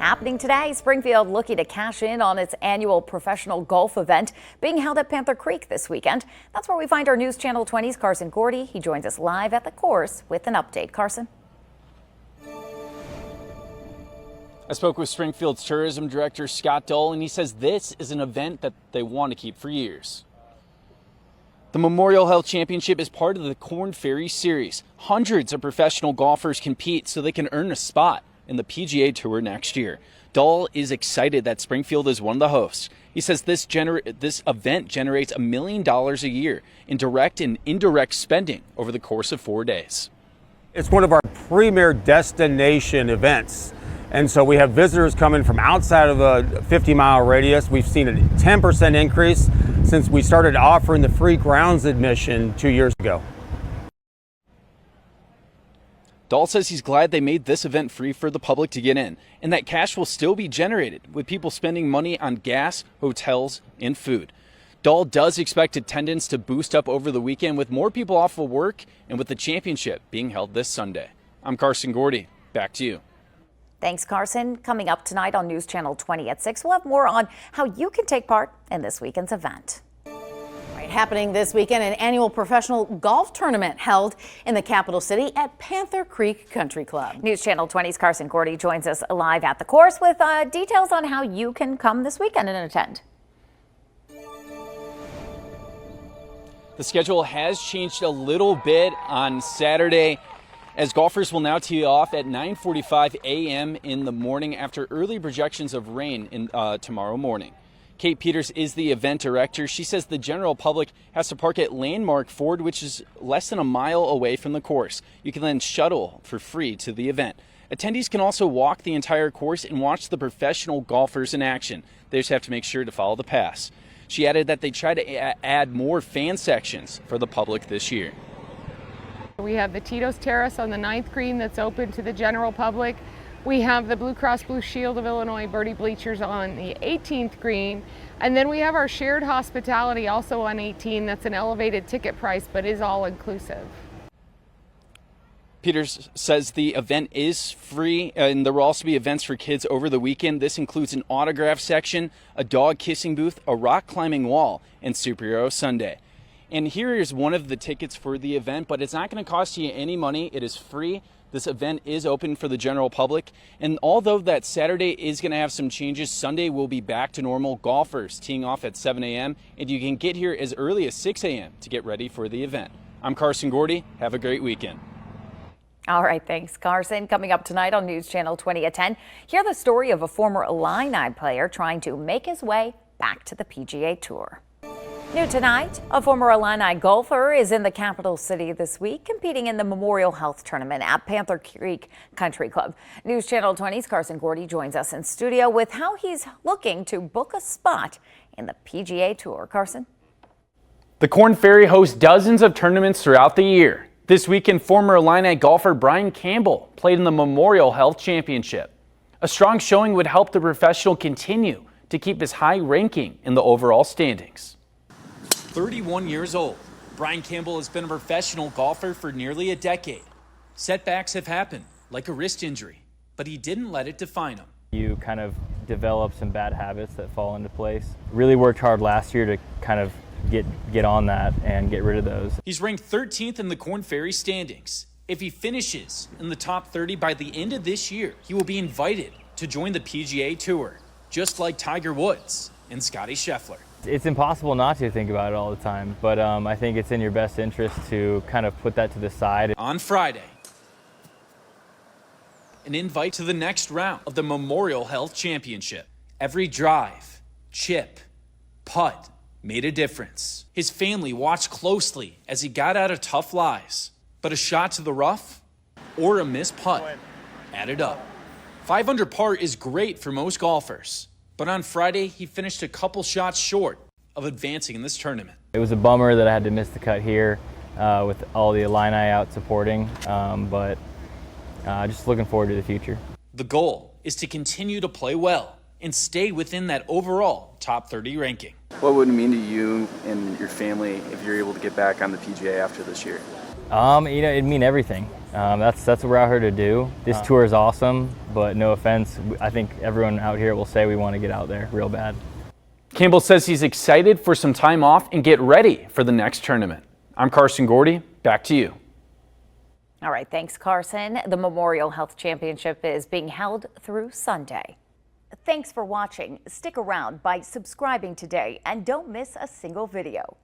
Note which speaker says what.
Speaker 1: Happening today, Springfield looking to cash in on its annual professional golf event being held at Panther Creek this weekend. That's where we find our News Channel 20's Carson Gourdie. He joins us live at the course with an update. Carson.
Speaker 2: I spoke with Springfield's tourism director Scott Dull, and he says this is an event that they want to keep for years. The Memorial Health Championship is part of the Korn Ferry Series. Hundreds of professional golfers compete so they can earn a spot in the PGA Tour next year. Dull is excited that Springfield is one of the hosts. He says this event generates $1 million a year in direct and indirect spending over the course of 4 days.
Speaker 3: It's one of our premier destination events. And so we have visitors coming from outside of a 50-mile radius. We've seen a 10% increase since we started offering the free grounds admission 2 years ago.
Speaker 2: Dull says he's glad they made this event free for the public to get in, and that cash will still be generated with people spending money on gas, hotels, and food. Dull does expect attendance to boost up over the weekend with more people off of work and with the championship being held this Sunday. I'm Carson Gourdie. Back to you.
Speaker 1: Thanks, Carson. Coming up tonight on News Channel 20 at 6, we'll have more on how you can take part in this weekend's event.
Speaker 4: Happening this weekend, an annual professional golf tournament held in the capital city at Panther Creek Country Club.
Speaker 1: News Channel 20's Carson Gourdie joins us live at the course with details on how you can come this weekend and attend.
Speaker 2: The schedule has changed a little bit on Saturday, as golfers will now tee off at 9:45 a.m. in the morning after early projections of rain tomorrow morning. Kate Peters is the event director. She says the general public has to park at Landmark Ford, which is less than a mile away from the course. You can then shuttle for free to the event. Attendees can also walk the entire course and watch the professional golfers in action. They just have to make sure to follow the pass. She added that they try to add more fan sections for the public this year.
Speaker 5: We have the Tito's Terrace on the 9th green that's open to the general public. We have the Blue Cross Blue Shield of Illinois Birdie Bleachers on the 18th green. And then we have our shared hospitality also on 18. That's an elevated ticket price, but is all inclusive.
Speaker 2: Peters says the event is free, and there will also be events for kids over the weekend. This includes an autograph section, a dog kissing booth, a rock climbing wall, and Superhero Sunday. And here is one of the tickets for the event, but it's not going to cost you any money. It is free. This event is open for the general public. And although that Saturday is going to have some changes, Sunday will be back to normal. Golfers teeing off at 7 a.m. and you can get here as early as 6 a.m. to get ready for the event. I'm Carson Gourdie. Have a great weekend.
Speaker 1: All right, thanks, Carson. Coming up tonight on News Channel 20 at 10, hear the story of a former Illini player trying to make his way back to the PGA Tour. New tonight, a former Illini golfer is in the capital city this week competing in the Memorial Health Tournament at Panther Creek Country Club. News Channel 20's Carson Gourdie joins us in studio with how he's looking to book a spot in the PGA Tour. Carson?
Speaker 2: The Korn Ferry hosts dozens of tournaments throughout the year. This weekend, former Illini golfer Brian Campbell played in the Memorial Health Championship. A strong showing would help the professional continue to keep his high ranking in the overall standings. 31 years old, Brian Campbell has been a professional golfer for nearly a decade. Setbacks have happened, like a wrist injury, but he didn't let it define him.
Speaker 6: You kind of develop some bad habits that fall into place. Really worked hard last year to kind of get on that and get rid of those.
Speaker 2: He's ranked 13th in the Korn Ferry standings. If he finishes in the top 30 by the end of this year, he will be invited to join the PGA Tour, just like Tiger Woods and Scottie Scheffler.
Speaker 6: It's impossible not to think about it all the time, but I think it's in your best interest to kind of put that to the side.
Speaker 2: On Friday, an invite to the next round of the Memorial Health Championship. Every drive, chip, putt made a difference. His family watched closely as he got out of tough lies, but a shot to the rough or a missed putt added up. 500 par is great for most golfers. But on Friday, he finished a couple shots short of advancing in this tournament.
Speaker 6: It was a bummer that I had to miss the cut here with all the Illini out supporting, but just looking forward to the future.
Speaker 2: The goal is to continue to play well and stay within that overall top 30 ranking.
Speaker 7: What would it mean to you and your family if you're able to get back on the PGA after this year?
Speaker 6: It'd mean everything. That's what we're out here to do. This tour is awesome, but no offense, I think everyone out here will say we want to get out there real bad.
Speaker 2: Campbell says he's excited for some time off and get ready for the next tournament. I'm Carson Gourdie. Back to you.
Speaker 1: All right, thanks, Carson. The Memorial Health Championship is being held through Sunday. Thanks for watching. Stick around by subscribing today and don't miss a single video.